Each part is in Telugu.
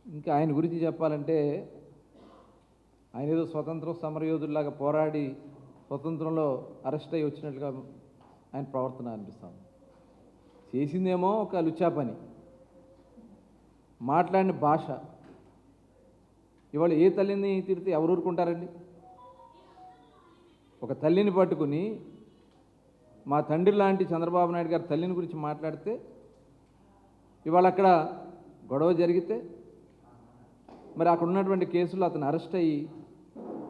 ఇంకా ఆయన గురించి చెప్పాలంటే ఆయన ఏదో స్వతంత్ర సమరయోధుల్లాగా పోరాడి స్వతంత్రంలో అరెస్ట్ అయ్యి వచ్చినట్లుగా ఆయన ప్రవర్తన అనిపిస్తాం. చేసిందేమో ఒక లుచ్చా పని, మాట్లాడిన భాష. ఇవాళ ఏ తల్లిని తిడితే ఎవరు ఊరుకుంటారండి? ఒక తల్లిని పట్టుకుని మా తండ్రి లాంటి చంద్రబాబు నాయుడు గారి తల్లిని గురించి మాట్లాడితే ఇవాళ అక్కడ గొడవ జరిగితే మరి అక్కడ ఉన్నటువంటి కేసులో అతను అరెస్ట్ అయ్యి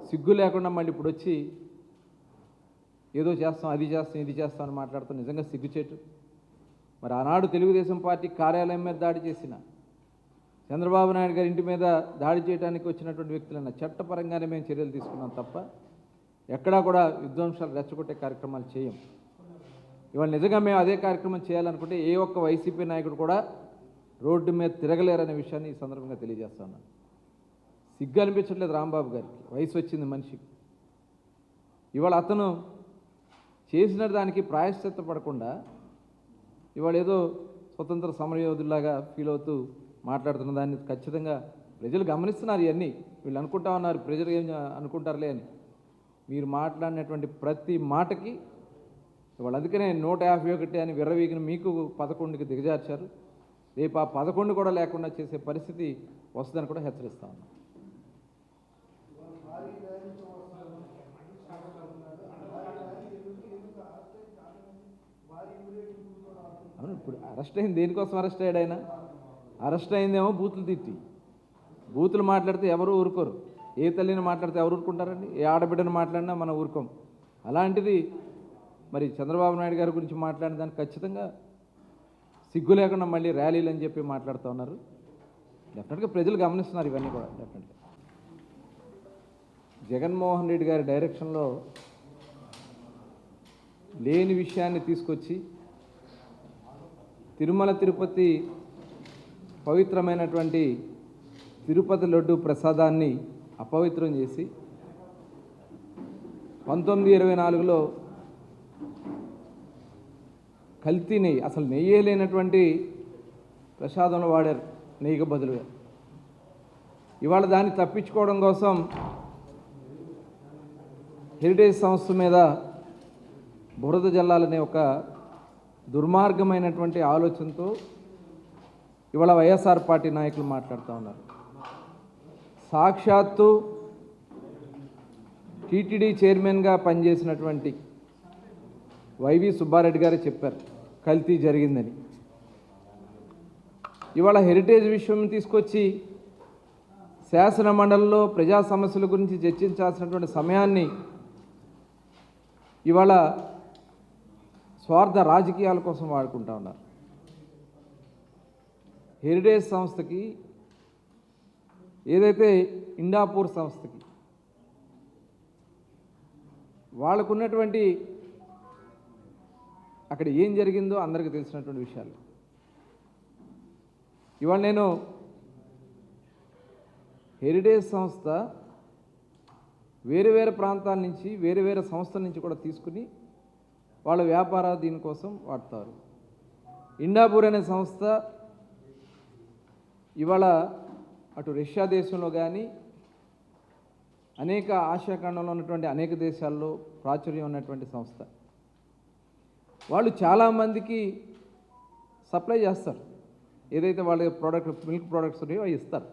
సిగ్గు లేకుండా మళ్ళీ ఇప్పుడు వచ్చి ఏదో చేస్తాం, అది చేస్తాం, ఇది చేస్తాం అని మాట్లాడుతాం. నిజంగా సిగ్గుచేటు. మరి ఆనాడు తెలుగుదేశం పార్టీ కార్యాలయం మీద దాడి చేసిన, చంద్రబాబు నాయుడు గారి ఇంటి మీద దాడి చేయడానికి వచ్చినటువంటి వ్యక్తులన్న చట్టపరంగానే మేము చర్యలు తీసుకున్నాం తప్ప ఎక్కడా కూడా విధ్వంసాలు రెచ్చగొట్టే కార్యక్రమాలు చేయం. ఇవాళ నిజంగా మేము అదే కార్యక్రమం చేయాలనుకుంటే ఏ ఒక్క వైసీపీ నాయకుడు కూడా రోడ్డు మీద తిరగలేరనే విషయాన్ని ఈ సందర్భంగా తెలియజేస్తున్నాను. సిగ్గు అనిపించట్లేదు రాంబాబు గారికి, వయసు వచ్చింది మనిషికి. ఇవాళ అతను చేసిన దానికి ప్రాయశ్చిత్త పడకుండా ఇవాళ ఏదో స్వతంత్ర సమరయోధుల్లాగా ఫీల్ అవుతూ మాట్లాడుతున్న దాన్ని ఖచ్చితంగా ప్రజలు గమనిస్తున్నారు. ఇవన్నీ వీళ్ళు అనుకుంటా ఉన్నారు, ప్రజలు ఏం అనుకుంటారులే అని. మీరు మాట్లాడినటువంటి ప్రతి మాటకి ఇవాళ అందుకనే 151 అని విర్రవీగిన మీకు 11కి దిగజార్చారు. రేపు ఆ 11 కూడా లేకుండా చేసే పరిస్థితి వస్తుందని కూడా హెచ్చరిస్తా ఉన్నాం. అవును, ఇప్పుడు అరెస్ట్ అయింది దేనికోసం అరెస్ట్ అయ్యాడు ఆయన? అరెస్ట్ అయిందేమో బూతులు తిట్టి. బూతులు మాట్లాడితే ఎవరు ఊరుకోరు. ఏ తల్లిని మాట్లాడితే ఎవరు ఊరుకుంటారండి? ఏ ఆడబిడ్డను మాట్లాడినా మనం ఊరుకోం. అలాంటిది మరి చంద్రబాబు నాయుడు గారి గురించి మాట్లాడిన దానికి ఖచ్చితంగా సిగ్గు లేకుండా మళ్ళీ ర్యాలీలు అని చెప్పి మాట్లాడుతూ ఉన్నారు. డెఫినెట్గా ప్రజలు గమనిస్తున్నారు ఇవన్నీ కూడా. డెఫినెట్గా జగన్మోహన్ రెడ్డి గారి డైరెక్షన్లో లేని విషయాన్ని తీసుకొచ్చి తిరుమల తిరుపతి పవిత్రమైనటువంటి తిరుపతి లడ్డు ప్రసాదాన్ని అపవిత్రం చేసి 1924లో కల్తీ నెయ్యి, అసలు నెయ్యే లేనటువంటి ప్రసాదంలో వాడారు నెయ్యికి బదులుగా. ఇవాళ దాన్ని తప్పించుకోవడం కోసం హెరిటేజ్ సంస్థ మీద బురద జల్లాలనే ఒక దుర్మార్గమైనటువంటి ఆలోచనతో ఇవాళ వైఎస్ఆర్ పార్టీ నాయకులు మాట్లాడుతూ ఉన్నారు. సాక్షాత్తు టీటీడీ చైర్మన్గా పనిచేసినటువంటి వైవి సుబ్బారెడ్డి గారే చెప్పారు కల్తీ జరిగిందని. ఇవాళ హెరిటేజ్ విషయం తీసుకొచ్చి శాసన మండలిలో ప్రజా సమస్యల గురించి చర్చించాల్సినటువంటి సమయాన్ని ఇవాళ స్వార్థ రాజకీయాల కోసం వాడుకుంటా ఉన్నారు. హెరిటేజ్ సంస్థకి ఏదైతే ఇండాపూర్ సంస్థకి వాళ్ళకున్నటువంటి అక్కడ ఏం జరిగిందో అందరికీ తెలిసినటువంటి విషయాలు. ఇవాళ నేను హెరిటేజ్ సంస్థ వేరే వేరే ప్రాంతాల నుంచి వేరే వేరే సంస్థల నుంచి కూడా తీసుకుని వాళ్ళ వ్యాపార దీనికోసం వాడతారు. ఇండాపూర్ అనే సంస్థ ఇవాళ అటు రష్యా దేశంలో కానీ అనేక ఆసియా ఖండంలో ఉన్నటువంటి అనేక దేశాల్లో ప్రాచుర్యం ఉన్నటువంటి సంస్థ. వాళ్ళు చాలామందికి సప్లై చేస్తారు. ఏదైతే వాళ్ళ ప్రోడక్ట్ మిల్క్ ప్రోడక్ట్స్ ఉన్నాయో అవి ఇస్తారు.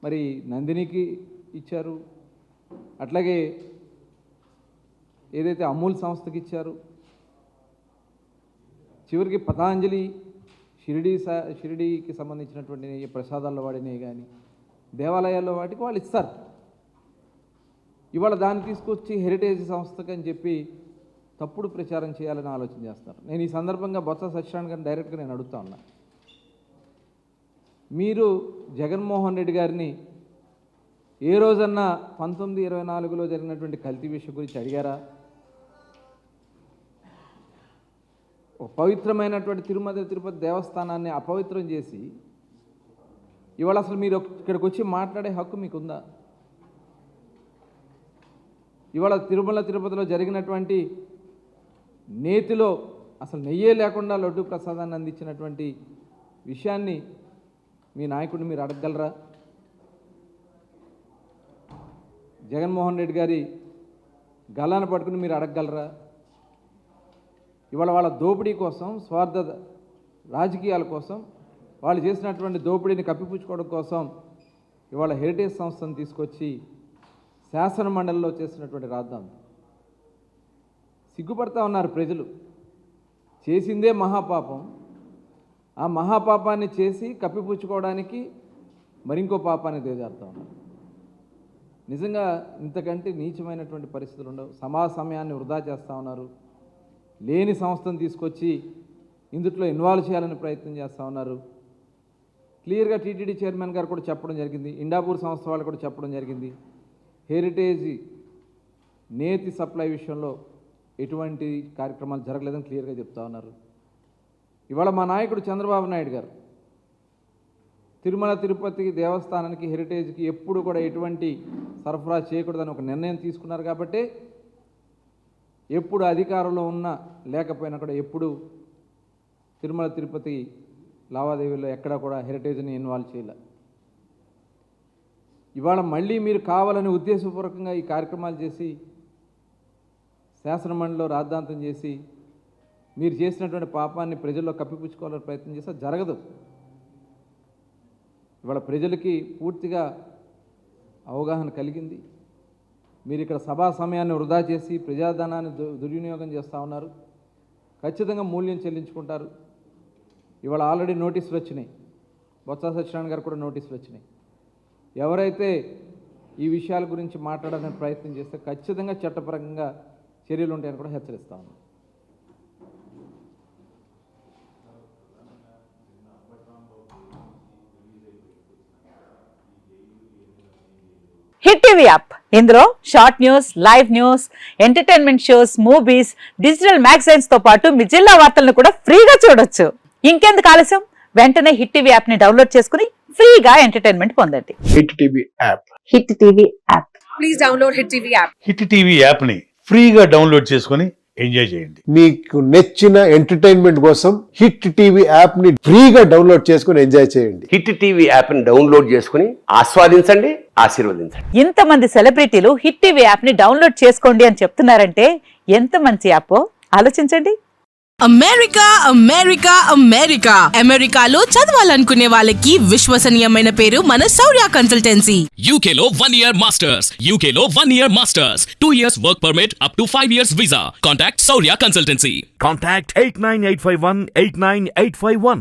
మరి నందినికి ఇచ్చారు, అట్లాగే ఏదైతే అమూల్ సంస్థకి ఇచ్చారు, చివరికి పతాంజలి షిరిడీకి సంబంధించినటువంటి ప్రసాదాల్లో వాడినవి కానీ దేవాలయాల్లో వాటికి వాళ్ళు ఇస్తారు. ఇవాళ దాన్ని తీసుకొచ్చి హెరిటేజ్ సంస్థకి అని చెప్పి తప్పుడు ప్రచారం చేయాలని ఆలోచన చేస్తారు. నేను ఈ సందర్భంగా బొత్స సత్యనారాయణ గారిని డైరెక్ట్గా నేను అడుగుతా ఉన్నా, మీరు జగన్మోహన్ రెడ్డి గారిని ఏ రోజన్నా 1924లో జరిగినటువంటి కల్తీ విషయం గురించి అడిగారా? ఒక పవిత్రమైనటువంటి తిరుపతి దేవస్థానాన్ని అపవిత్రం చేసి ఇవాళ అసలు మీరు ఇక్కడికి వచ్చి మాట్లాడే హక్కు మీకుందా? ఇవాళ తిరుపతిలో జరిగినటువంటి నేతిలో అసలు నెయ్యే లేకుండా లడ్డు ప్రసాదాన్ని అందించినటువంటి విషయాన్ని మీ నాయకుడిని మీరు అడగగలరా? జగన్మోహన్ రెడ్డి గారి గల్లాన్ని పట్టుకుని మీరు అడగగలరా? ఇవాళ వాళ్ళ దోపిడీ కోసం, స్వార్థ రాజకీయాల కోసం, వాళ్ళు చేసినటువంటి దోపిడీని కప్పిపుచ్చుకోవడం కోసం ఇవాళ హెరిటేజ్ సంస్థను తీసుకొచ్చి శాసన మండలిలో చేసినటువంటి రాద్ధాంతం. సిగ్గుపడతా ఉన్నారు ప్రజలు. చేసిందే మహాపాపం. ఆ మహాపాపాన్ని చేసి కప్పిపుచ్చుకోవడానికి మరింకో పాపాన్ని దిగజారుతూ ఉన్నారు. నిజంగా ఇంతకంటే నీచమైనటువంటి పరిస్థితులు ఉండవు. సమయాన్ని వృధా చేస్తూ ఉన్నారు. లేని సంస్థను తీసుకొచ్చి ఇందులో ఇన్వాల్వ్ చేయాలని ప్రయత్నం చేస్తూ ఉన్నారు. క్లియర్గా టీటీడీ చైర్మన్ గారు కూడా చెప్పడం జరిగింది, ఇండాపూర్ సంస్థ వాళ్ళు కూడా చెప్పడం జరిగింది, హెరిటేజ్ నేతి సప్లై విషయంలో ఎటువంటి కార్యక్రమాలు జరగలేదని క్లియర్గా చెప్తా ఉన్నారు. ఇవాళ మా నాయకుడు చంద్రబాబు నాయుడు గారు తిరుమల తిరుపతి దేవస్థానానికి, హెరిటేజ్కి ఎప్పుడు కూడా ఎటువంటి సరఫరా చేయకూడదని ఒక నిర్ణయం తీసుకున్నారు. కాబట్టి ఎప్పుడు అధికారంలో ఉన్నా లేకపోయినా కూడా ఎప్పుడు తిరుమల తిరుపతి లావాదేవీల్లో ఎక్కడా కూడా హెరిటేజ్ని ఇన్వాల్వ్ చేయలే. ఇవాళ మళ్ళీ మీరు కావాలని ఉద్దేశపూర్వకంగా ఈ కార్యక్రమాలు చేసి శాసనమండలిలో రాద్ధాంతం చేసి మీరు చేసినటువంటి పాపాన్ని ప్రజల్లో కప్పిపుచ్చుకోవాలని ప్రయత్నం చేస్తే జరగదు. ఇవాళ ప్రజలకి పూర్తిగా అవగాహన కలిగింది. మీరు ఇక్కడ సభా సమయాన్ని వృధా చేసి ప్రజాధనాన్ని దుర్వినియోగం చేస్తూ ఉన్నారు. ఖచ్చితంగా మూల్యం చెల్లించుకుంటారు. ఇవాళ ఆల్రెడీ నోటీసులు వచ్చినాయి. బొత్స సత్యనారాయణ గారు కూడా నోటీసులు వచ్చినాయి. ఎవరైతే ఈ విషయాల గురించి మాట్లాడాలని ప్రయత్నం చేస్తే ఖచ్చితంగా చట్టపరంగా చర్యలు ఉంటాయని కూడా హెచ్చరిస్తా ఉన్నాం. హిట్ టీవీ యాప్, ఇందులో short news, live news, entertainment shows, movies, digital magazines తో పాటు మీ జిల్లా వార్తలను కూడా ఫ్రీగా చూడొచ్చు. ఇంకెందుకు ఆలస్యం, వెంటనే హిట్ టీవీ యాప్ ని డౌన్లోడ్ చేసుకుని ఫ్రీగా ఎంటర్టైన్మెంట్ పొందండి. Hit TV app, hit TV app, please download hit TV app. Hit TV app ని ఫ్రీగా డౌన్లోడ్ చేసుకుని ఎంజాయ్ చేయండి. మీకు నచ్చిన ఎంటర్టైన్మెంట్ కోసం హిట్ టీవీ యాప్ ని ఫ్రీగా డౌన్లోడ్ చేసుకుని ఎంజాయ్ చేయండి. హిట్ టీవీ యాప్ ని డౌన్లోడ్ చేసుకుని ఆస్వాదించండి, ఆశీర్వదించండి. ఇంతమంది సెలబ్రిటీలు హిట్ టీవీ యాప్ ని డౌన్లోడ్ చేసుకోండి అని చెప్తున్నారంటే ఎంత మంచి యాప్ ఆలోచించండి. అమెరికా అమెరికా అమెరికా అమెరికాలో చదవాలనుకునే వాళ్ళకి విశ్వసనీయమైన పేరు మన శౌర్య కన్సల్టెన్సీ. UK లో 1 year masters, UK లో 1 year masters, 2 years work permit up to 5 years visa. Contact Saurya Consultancy. Contact 89851 89851.